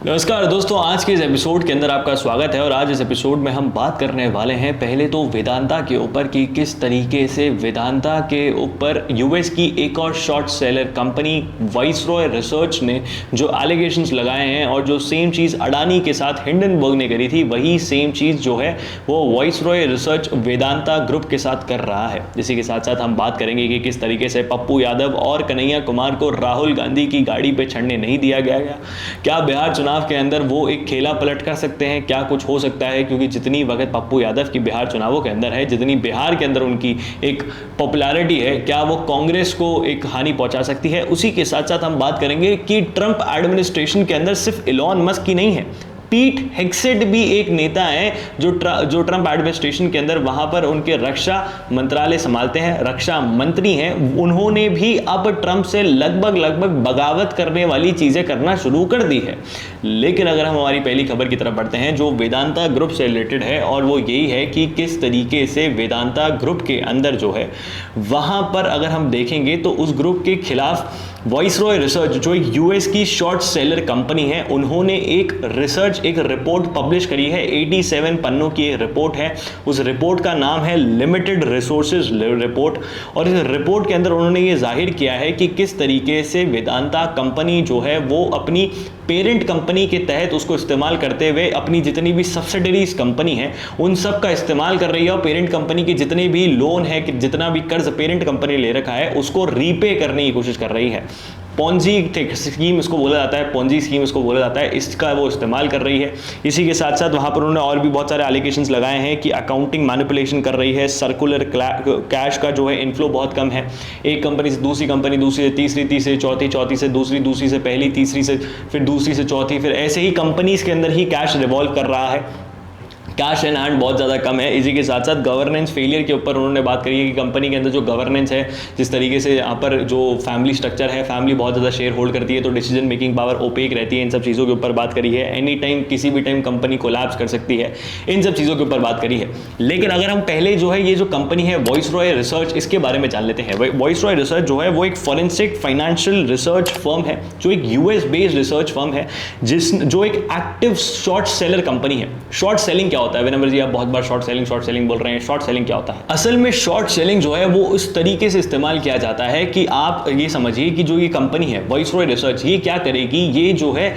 नमस्कार दोस्तों, आज के इस एपिसोड के अंदर आपका स्वागत है। और आज इस एपिसोड में हम बात करने वाले हैं पहले तो वेदांता के ऊपर कि किस तरीके से वेदांता के ऊपर यूएस की एक और short seller company viceroy research ने जो एलिगेशंस लगाए हैं और जो सेम चीज़ अडानी के साथ हिंडनबर्ग ने करी थी, वही सेम चीज़ जो है वो वाइसरॉय रिसर्च वेदांता ग्रुप के साथ कर रहा है। इसी के साथ साथ हम बात करेंगे कि किस तरीके से पप्पू यादव और कन्हैया कुमार को राहुल गांधी की गाड़ी पे चढ़ने नहीं दिया गया, क्या बिहार चुनाव के अंदर वो एक खेला पलट कर सकते हैं, क्या कुछ हो सकता है। क्योंकि जितनी वक्त पप्पू यादव की बिहार चुनावों के अंदर है, जितनी बिहार के अंदर उनकी एक पॉपुलैरिटी है, क्या वो कांग्रेस को एक हानि पहुंचा सकती है। उसी के साथ साथ हम बात करेंगे कि ट्रंप एडमिनिस्ट्रेशन के अंदर सिर्फ इलॉन मस्क की नहीं है, पीट हेग्सेट भी एक नेता है जो ट्रंप एडमिनिस्ट्रेशन के अंदर वहां पर उनके रक्षा मंत्रालय संभालते हैं, रक्षा मंत्री हैं। उन्होंने भी अब ट्रंप से लगभग बगावत करने वाली चीजें करना शुरू कर दी है। लेकिन अगर हम हमारी पहली खबर की तरफ बढ़ते हैं जो वेदांता ग्रुप से रिलेटेड है, और वो यही है कि किस तरीके से वेदांता ग्रुप के अंदर जो है वहां पर अगर हम देखेंगे तो उस ग्रुप के खिलाफ वाइसरॉय रिसर्च जो एक यूएस की शॉर्ट सेलर कंपनी है, उन्होंने एक रिपोर्ट पब्लिश करी है। 87 पन्नों की रिपोर्ट है। उस रिपोर्ट का नाम है लिमिटेड रिसोर्सेज रिपोर्ट। और इस रिपोर्ट के अंदर उन्होंने ये जाहिर किया है कि किस तरीके से वेदांता कंपनी जो है वो अपनी पेरेंट कंपनी के तहत उसको इस्तेमाल करते हुए अपनी जितनी भी सब्सिडरीज कंपनी है उन सब का इस्तेमाल कर रही है, और पेरेंट कंपनी के जितने भी लोन है, जितना भी कर्ज पेरेंट कंपनी ले रखा है, उसको रीपे करने की कोशिश कर रही है। पॉन्जी स्कीम इसको बोला जाता है, पॉन्जी स्कीम इसको बोला जाता है, इसका वो इस्तेमाल कर रही है। इसी के साथ साथ वहाँ पर उन्होंने और भी बहुत सारे एलिगेशंस लगाए हैं कि अकाउंटिंग मैनिपुलेशन कर रही है, सर्कुलर कैश का जो है इनफ्लो बहुत कम है, एक कंपनी से दूसरी कंपनी, दूसरी से तीसरी, तीसरी से चौथी, चौथी से दूसरी, दूसरी से पहली, तीसरी से फिर दूसरी से चौथी, फिर ऐसे ही कंपनीज के अंदर ही कैश रिवॉल्व कर रहा है, कैश इन हैंड बहुत ज़्यादा कम है। इसी के साथ साथ गवर्नेंस फेलियर के ऊपर उन्होंने बात करी है कि कंपनी के अंदर जो गवर्नेंस है, जिस तरीके से यहाँ पर जो फैमिली स्ट्रक्चर है, फैमिली बहुत ज़्यादा शेयर होल्ड करती है तो डिसीजन मेकिंग पावर ओपेक रहती है। इन सब चीज़ों के ऊपर बात करी है। एनी टाइम किसी भी टाइम कंपनी कोलैप्स कर सकती है, इन सब चीज़ों के ऊपर बात करी है। लेकिन अगर हम पहले जो है ये जो कंपनी है वाइसरॉय रिसर्च, इसके बारे में जान लेते हैं। वाइसरॉय रिसर्च जो है वो एक फॉरेंसिक फाइनेंशियल रिसर्च फर्म है, जो एक यूएस बेस्ड रिसर्च फर्म है, जो एक एक्टिव शॉर्ट सेलर कंपनी है। शॉर्ट सेलिंग क्या होता है? विनम्र जी, आप बहुत बार शॉर्ट सेलिंग बोल रहे हैं। शॉर्ट सेलिंग क्या होता है? असल में शॉर्ट सेलिंग जो है वो उस तरीके से इस्तेमाल किया जाता है कि आप ये समझिए कि जो ये कंपनी है वाइसरॉय रिसर्च, ये क्या करेगी, ये जो है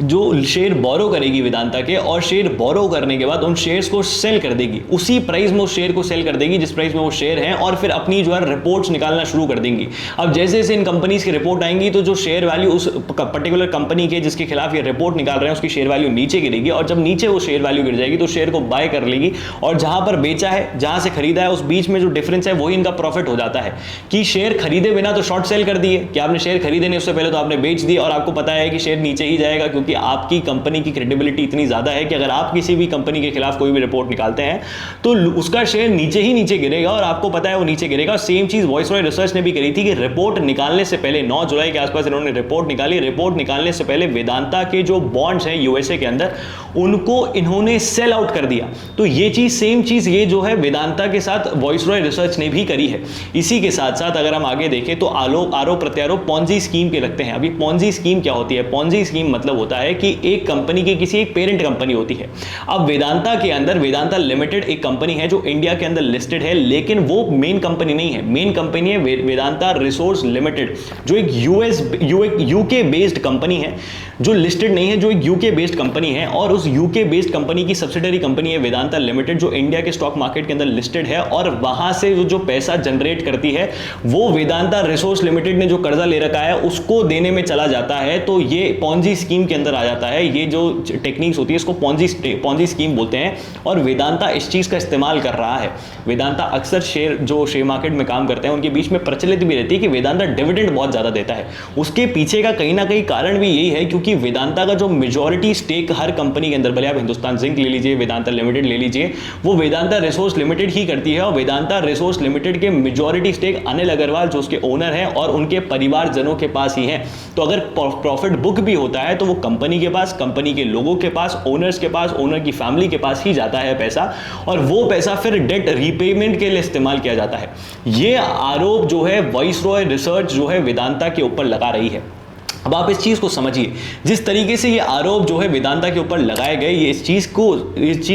जो शेयर बोरो करेगी वेदांता के, और शेयर बोरो करने के बाद उन शेयर्स को सेल कर देगी, उसी प्राइस में उस शेयर को सेल कर देगी जिस प्राइस में वो शेयर है, और फिर अपनी जो है रिपोर्ट्स निकालना शुरू कर देंगी। अब जैसे जैसे इन कंपनीज की रिपोर्ट आएंगी तो जो शेयर वैल्यू उस पर्टिकुलर कंपनी के जिसके खिलाफ ये रिपोर्ट निकाल रहे हैं उसकी शेयर वैल्यू नीचे गिरेगी, और जब नीचे वो शेयर वैल्यू गिर जाएगी तो शेयर को बाय कर लेगी, और जहां पर बेचा है, जहां से खरीदा है, उस बीच में जो डिफरेंस है वही इनका प्रॉफिट हो जाता है। कि शेयर खरीदे बिना तो शॉर्ट सेल कर दिए, कि आपने शेयर खरीदे नहीं उससे पहले तो आपने बेच दिए, और आपको पता है कि शेयर नीचे ही जाएगा क्योंकि आपकी कंपनी की क्रेडिबिलिटी इतनी ज्यादा है कि अगर आप किसी भी कंपनी के खिलाफ कोई भी रिपोर्ट निकालते हैं तो उसका शेयर नीचे ही नीचे गिरेगा, और आपको पता है वो नीचे गिरेगा। सेम चीज वाइसरॉय रिसर्च ने भी करी थी कि रिपोर्ट निकालने से पहले 9 जुलाई के आसपास इन्होंने रिपोर्ट निकाली। रिपोर्ट निकालने से पहले वेदांता के जो बॉन्ड्स हैं यूएसए के अंदर, उनको इन्होंने सेल आउट कर दिया। तो ये चीज सेम चीज ये जो है वेदांता के साथ वाइसरॉय रिसर्च ने भी करी है। इसी के साथ साथ अगर हम आगे देखें तो आरोप प्रत्यारोप पॉन्जी स्कीम के लगते हैं। अभी पॉन्जी स्कीम क्या होती है? पॉन्जी स्कीम मतलब होता है कि एक कंपनी की किसी एक पेरेंट कंपनी होती है। अब वेदांता के अंदर वेदांता लिमिटेड एक कंपनी है जो इंडिया के अंदर लिस्टेड है, लेकिन वो मेन कंपनी नहीं है। मेन कंपनी है वेदांता रिसोर्स लिमिटेड, जो एक यूके बेस्ड कंपनी है, जो लिस्टेड नहीं है, जो एक यूके बेस्ड कंपनी है। और उस यूके बेस्ड कंपनी की सब्सिडरी कंपनी है वेदांता लिमिटेड, जो इंडिया के स्टॉक मार्केट के अंदर लिस्टेड है, और वहां से जो पैसा जनरेट करती है वो वेदांता रिसोर्स लिमिटेड ने जो कर्जा ले रखा है उसको देने में चला जाता है। तो ये पॉन्जी स्कीम के अंदर आ जाता है। ये जो टेक्निक्स होती है इसको पॉन्जी स्कीम बोलते हैं, और वेदांता इस चीज का इस्तेमाल कर रहा है। वेदांता अक्सर शेयर मार्केट में काम करते हैं, उनके बीच में प्रचलित भी रहती है कि वेदांता डिविडेंड बहुत ज्यादा देता है। उसके पीछे का कहीं ना कहीं कारण भी यही है क्योंकि वेदांता का जो मेजॉरिटी स्टेक हर कंपनी के अंदर, भले आप हिंदुस्तान जिंक ले लीजिए, वेदांता लिमिटेड ले लीजिए, वो वेदांता रिसोर्स लिमिटेड ही करती है। और वेदांता रिसोर्स लिमिटेड के मेजॉरिटी स्टेक अनिल अग्रवाल जो उसके ओनर हैं और उनके परिवारजनों के पास ही है। तो अगर प्रॉफिट बुक भी होता है तो वो कंपनी के पास, कंपनी के लोगों के पास, ओनर्स के पास, ओनर की फैमिली के पास ही जाता है पैसा, और वो पैसा फिर डेट रीपेमेंट के लिए इस्तेमाल किया जाता है। ये आरोप जो है वाइसरॉय रिसर्च जो है वेदांता के ऊपर लगा रही है। अब आप इस चीज़ को समझिए, जिस तरीके से ये आरोप जो है वेदांता के ऊपर लगाए गए, ये इस चीज़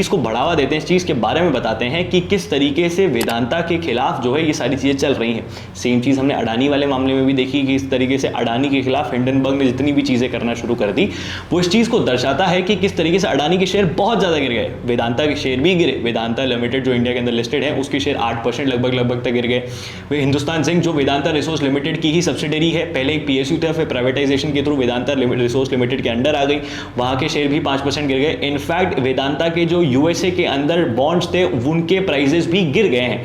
को बढ़ावा देते हैं, इस चीज़ के बारे में बताते हैं कि किस तरीके से वेदांता के खिलाफ जो है ये सारी चीज़ें चल रही हैं। सेम चीज़ हमने अडानी वाले मामले में भी देखी कि इस तरीके से अडानी के खिलाफ हिंडनबर्ग ने जितनी भी चीज़ें करना शुरू कर दी, वो इस चीज़ को दर्शाता है कि किस तरीके से अडानी के शेयर बहुत ज़्यादा गिर गए, वेदांता के शेयर भी गिरे। वेदांता लिमिटेड जो इंडिया के अंदर लिस्टेड है उसके शेयर 8% लगभग तक गिर गए। हिंदुस्तान जिंक जो वेदांता रिसोर्स लिमिटेड की ही सब्सिडरी है, पहले एक PSU था, फिर प्राइवेटाइजेशन के थ्रू वेदांता रिसोर्स लिमिटेड के अंडर आ गई, वहां के शेयर भी 5% गिर गए। इनफैक्ट वेदांता के जो USA के अंदर बॉन्ड्स थे उनके प्राइजेस भी गिर गए हैं।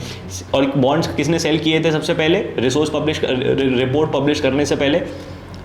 और बॉन्ड्स किसने सेल किए थे सबसे पहले? रिपोर्ट पब्लिश करने से पहले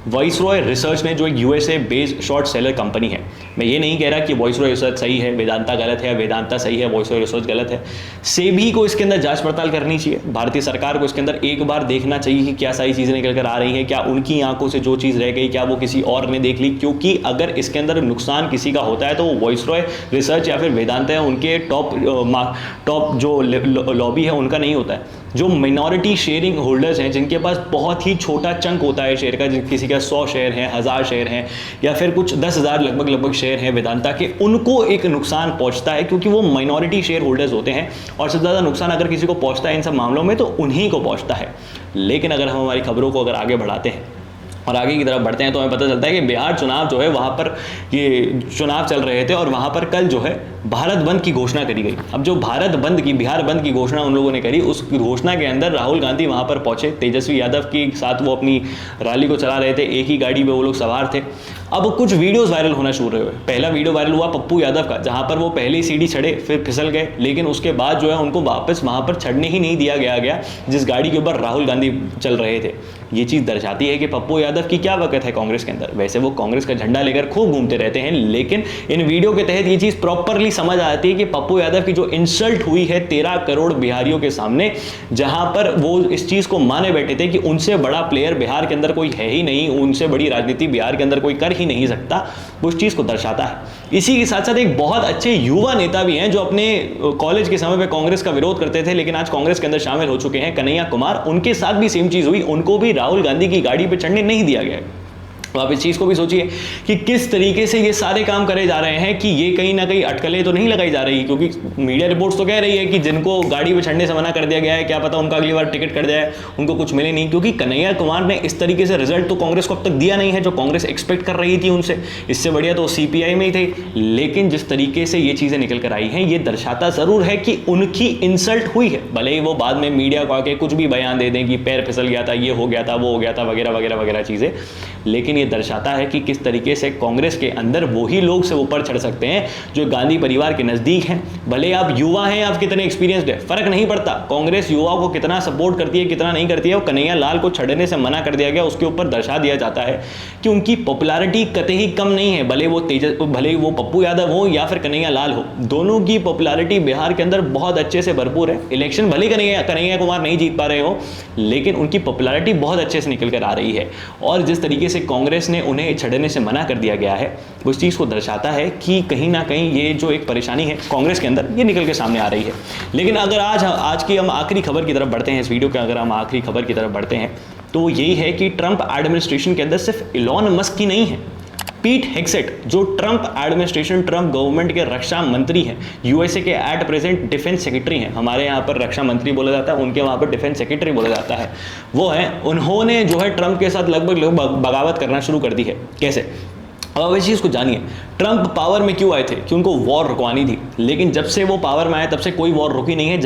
वॉइसरॉय रिसर्च ने, जो एक USA based short seller company है। मैं ये नहीं कह रहा कि वॉइसरॉय रिसर्च सही है, वेदांता गलत है, वेदांता सही है, वॉइसरॉय रिसर्च गलत है। सेबी को इसके अंदर जांच पड़ताल करनी चाहिए, भारतीय सरकार को इसके अंदर एक बार देखना चाहिए कि क्या सारी चीज़ें निकल कर आ रही हैं, क्या उनकी आंखों से जो चीज़ रह गई क्या वो किसी और ने देख ली। क्योंकि अगर इसके अंदर नुकसान किसी का होता है तो वो वॉइसरॉय रिसर्च या फिर वेदांता है, उनके टॉप जो लॉबी है उनका नहीं होता है। जो मिनॉरिटी शेयरिंग होल्डर्स हैं, जिनके पास बहुत ही छोटा चंक होता है शेयर का, किसी का 100 शेयर है, 1000 शेयर हैं, या फिर कुछ 10,000 लगभग शेयर हैं वेदांता के, उनको एक नुकसान पहुंचता है क्योंकि वो माइनॉरिटी शेयर होल्डर्स होते हैं। और सबसे ज़्यादा नुकसान अगर किसी को पहुंचता है इन सब मामलों में तो उन्हीं को पहुंचता है। लेकिन अगर हम हमारी खबरों को अगर आगे बढ़ाते हैं और आगे की तरफ बढ़ते हैं तो हमें पता चलता है कि बिहार चुनाव जो है, वहाँ पर ये चुनाव चल रहे थे और वहाँ पर कल जो है भारत बंद की घोषणा करी गई। अब जो बिहार बंद की घोषणा उन लोगों ने करी, उस घोषणा के अंदर राहुल गांधी वहाँ पर पहुंचे, तेजस्वी यादव के साथ वो अपनी रैली को चला रहे थे, एक ही गाड़ी में वो लोग सवार थे। अब कुछ वीडियोस वायरल होना शुरू हुए। पहला वीडियो वायरल हुआ पप्पू यादव का, जहाँ पर वो पहले सीढ़ी चढ़े फिर फिसल गए, लेकिन उसके बाद जो है उनको वापस वहाँ पर चढ़ने ही नहीं दिया गया जिस गाड़ी के ऊपर राहुल गांधी चल रहे थे। ये चीज़ दर्शाती है कि पप्पू यादव की क्या वक़्त है कांग्रेस के अंदर। वैसे वो कांग्रेस का झंडा लेकर खूब घूमते रहते हैं, लेकिन इन वीडियो के तहत ये चीज़ प्रॉपरली समझ आती है कि पप्पू यादव की जो इंसल्ट हुई है 13 करोड़ बिहारियों के सामने, जहां पर वो इस चीज़ को माने बैठे थे कि उनसे बड़ा प्लेयर बिहार के अंदर कोई है ही नहीं, उनसे बड़ी राजनीति बिहार के अंदर कोई कर ही नहीं सकता, वो इस चीज़ को दर्शाता है। इसी के साथ साथ एक बहुत अच्छे युवा नेता भी हैं जो अपने कॉलेज के समय पे कांग्रेस का विरोध करते थे, लेकिन आज कांग्रेस के अंदर शामिल हो चुके हैं, कन्हैया कुमार। उनके साथ भी सेम चीज़ हुई, उनको भी राहुल गांधी की गाड़ी पे चढ़ने नहीं दिया गया। तो आप इस चीज़ को भी सोचिए कि किस तरीके से ये सारे काम करे जा रहे हैं, कि ये कहीं ना कहीं अटकलें तो नहीं लगाई जा रही, क्योंकि मीडिया रिपोर्ट्स तो कह रही है कि जिनको गाड़ी पे चढ़ने से मना कर दिया गया है, क्या पता उनका अगली बार टिकट कट जाए, उनको कुछ मिले नहीं। क्योंकि कन्हैया कुमार ने इस तरीके से रिजल्ट तो कांग्रेस को अब तक दिया नहीं है जो कांग्रेस एक्सपेक्ट कर रही थी उनसे, इससे बढ़िया तो CPI में ही थे। लेकिन जिस तरीके से ये चीज़ें निकल कर आई हैं, ये दर्शाता ज़रूर है कि उनकी इंसल्ट हुई है। भले ही वो बाद में मीडिया को आके कुछ भी बयान दे दें कि पैर फिसल गया था, ये हो गया था, वो हो गया था, वगैरह वगैरह वगैरह चीज़ें, लेकिन ये दर्शाता है कि किस तरीके से कांग्रेस के अंदर वही लोग से ऊपर चढ़ सकते हैं जो गांधी परिवार के नजदीक हैं। भले आप युवा हैं, आप कितने एक्सपीरियंस्ड है, फर्क नहीं पड़ता। कांग्रेस युवाओं को कितना सपोर्ट करती है, कितना नहीं करती है। और कन्हैया लाल को चढ़ने से मना कर दिया गया, उसके ऊपर दर्शा दिया जाता है कि उनकी पॉपुलैरिटी कतई कम नहीं है। भले वो पप्पू यादव हो या फिर कन्हैया लाल हो, दोनों की पॉपुलैरिटी बिहार के अंदर बहुत अच्छे से भरपूर है। इलेक्शन भले कन्हैया कुमार नहीं जीत पा रहे हो, लेकिन उनकी पॉपुलैरिटी बहुत अच्छे से निकल कर आ रही है। और जिस तरीके से कांग्रेस ने उन्हें छड़ने से मना कर दिया गया है, उस चीज़ को दर्शाता है कि कहीं ना कहीं ये जो एक परेशानी है कांग्रेस के अंदर, ये निकल के सामने आ रही है। लेकिन अगर आज की हम आखिरी खबर की तरफ बढ़ते हैं, इस वीडियो के अगर हम आखिरी खबर की तरफ बढ़ते हैं, तो यही है कि ट्रंप एडमिनिस्ट्रेशन के अंदर सिर्फ इलॉन मस्क ही नहीं है, पीट हेग्सेट जो ट्रंप एडमिनिस्ट्रेशन, ट्रंप गवर्नमेंट के रक्षा मंत्री हैं, USA के एट प्रेजेंट डिफेंस सेक्रेटरी हैं, हमारे यहाँ पर रक्षा मंत्री बोला जाता है, उनके वहाँ पर डिफेंस सेक्रेटरी बोला जाता है, वो है। उन्होंने जो है ट्रंप के साथ लगभग बगावत करना शुरू कर दी है। कैसे? अब इस चीज़ को जानिए, ट्रंप पावर में क्यों आए थे? कि उनको वॉर रुकवानी थी, लेकिन जब से वो पावर में आए तब से कोई वॉर रुकी नहीं है,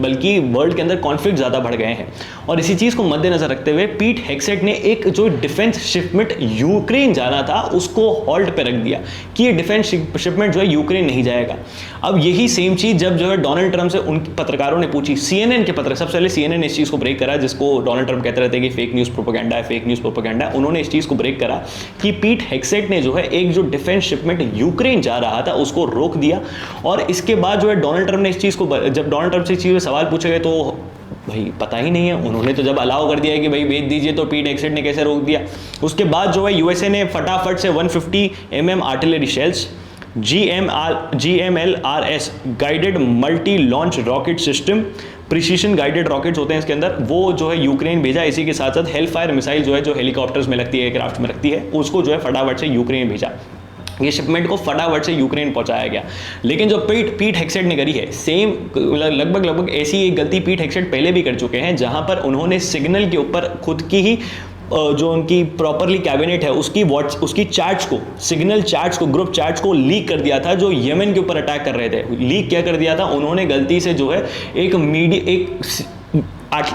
बल्कि वर्ल्ड के अंदर कॉन्फ्लिक्ट ज़्यादा बढ़ गए हैं। और इसी चीज़ को मद्देनजर रखते हुए पीट हेग्सेट ने एक जो डिफेंस शिपमेंट यूक्रेन जाना था उसको हॉल्ट पे रख दिया कि ये डिफेंस शिपमेंट जो है यूक्रेन नहीं जाएगा। अब यही सेम चीज़ जब जो है डोनाल्ड ट्रंप से उन पत्रकारों ने पूछी, CNN के पत्रकार, सबसे पहले CNN ने इस चीज़ को ब्रेक करा, जिसको डोनाल्ड ट्रंप कहते रहते हैं कि फेक न्यूज़ प्रोपेगेंडा है, फेक न्यूज़ प्रोपेगेंडा है। उन्होंने इस चीज़ को ब्रेक करा कि पीट हेग्सेट ने जो है एक जो डिफेंस शिपमेंट यूक्रेन जा रहा था उसको रोक दिया। और इसके बाद जो है डोनाल्ड ट्रंप ने इस चीज़ को, जब डोनाल्ड ट्रंप से इस चीज़ में सवाल पूछे गए तो भाई पता ही नहीं है, उन्होंने तो जब अलाउ कर दिया है कि भाई भेज दीजिए, तो पीट हेग्सेट ने कैसे रोक दिया। उसके बाद जो है USA ने फटाफट से 150 mm artillery shells, GMLRS guided multi launch rocket system, precision guided rockets होते हैं इसके अंदर, वो जो है यूक्रेन भेजा। इसी के साथ साथ हेलफायर मिसाइल जो है, जो हेलीकॉप्टर्स में लगती है, एयरक्राफ्ट में लगती है, उसको जो है फटाफट से यूक्रेन भेजा। ये शिपमेंट को फटाफट से यूक्रेन पहुंचाया गया। लेकिन जो पीट हेग्सेट ने करी है, सेम लगभग ऐसी एक गलती पीट हेग्सेट पहले भी कर चुके हैं, जहां पर उन्होंने सिग्नल के ऊपर खुद की ही जो उनकी प्रॉपरली कैबिनेट है उसकी चार्ट्स को, सिग्नल चार्ट्स को, ग्रुप चार्ट्स को लीक कर दिया था, जो यमन के ऊपर अटैक कर रहे थे। लीक क्या कर दिया था उन्होंने गलती से, जो है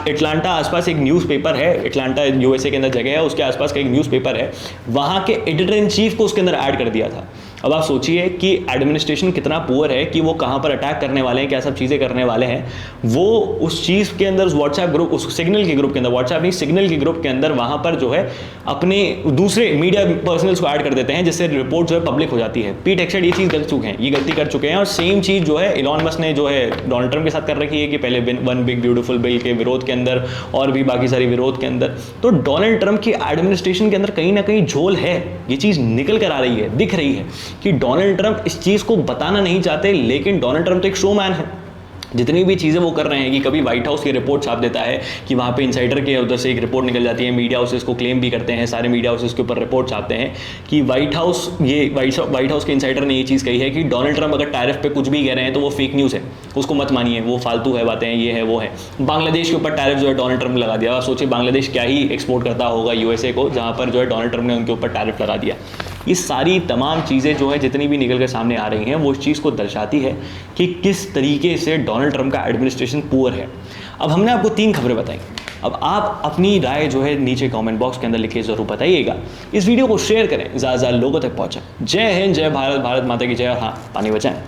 एटलांटा आसपास एक न्यूज़पेपर है, एटलांटा यूएसए के अंदर जगह है, उसके आसपास का एक न्यूज़पेपर है, वहाँ के एडिटर इन चीफ को उसके अंदर ऐड कर दिया था। अब आप सोचिए कि एडमिनिस्ट्रेशन कितना पुअर है कि वो कहाँ पर अटैक करने वाले हैं, क्या सब चीज़ें करने वाले हैं। वो उस चीज़ के अंदर, व्हाट्सएप ग्रुप, उस सिग्नल के ग्रुप के अंदर, व्हाट्सएप नहीं सिग्नल के ग्रुप के अंदर, वहाँ पर जो है अपने दूसरे मीडिया पर्सनल्स को ऐड कर देते हैं, जिससे रिपोर्ट जो है पब्लिक हो जाती है। पीट हेग्सेट ये चीज़ कर चुके हैं, ये गलती कर चुके हैं। और सेम चीज़ जो है इलॉन मस्क ने जो है डोनाल्ड ट्रंप के साथ कर रखी है कि पहले वन बिग ब्यूटीफुल बिल के विरोध के अंदर और भी बाकी सारे विरोध के अंदर। तो डोनाल्ड ट्रंप की एडमिनिस्ट्रेशन के अंदर कहीं ना कहीं झोल है, ये चीज़ निकल कर आ रही है, दिख रही है कि डोनाल्ड ट्रंप इस चीज को बताना नहीं चाहते। लेकिन डोनाल्ड ट्रंप तो एक शोमैन है, जितनी भी चीज़ें वो कर रहे हैं कि कभी व्हाइट हाउस की रिपोर्ट छाप देता है कि वहाँ पे इनसाइडर के उधर से एक रिपोर्ट निकल जाती है, मीडिया हाउसेस को क्लेम भी करते हैं, सारे मीडिया हाउसेस के ऊपर रिपोर्ट छापते हैं कि व्हाइट हाउस के इनसाइडर ने ये चीज़ कही है कि डोनाल्ड ट्रंप अगर टैरिफ पे कुछ भी कह रहे हैं तो वो फेक न्यूज़ है, उसको मत मानिए, वो फालतू है बातें, ये है वो है। बांग्लादेश के ऊपर टैरिफ जो है डोनाल्ड ट्रंप ने लगा दिया। सोचिए बांग्लादेश क्या ही एक्सपोर्ट करता होगा यूएसए को, जहाँ पर जो है डोनाल्ड ट्रंप ने उनके ऊपर टैरिफ लगा दिया। ये सारी तमाम चीज़ें जो है जितनी भी निकल कर सामने आ रही हैं, वो इस चीज़ को दर्शाती है कि किस तरीके से डोनाल्ड ट्रंप का एडमिनिस्ट्रेशन पुअर है। अब हमने आपको 3 खबरें बताई, अब आप अपनी राय जो है नीचे कमेंट बॉक्स के अंदर लिखे ज़रूर बताइएगा। इस वीडियो को शेयर करें, ज़्यादा लोगों तक पहुँचाएं। जय हिंद, जय भारत, भारत माता की जय, और हाँ, पानी बचाएं।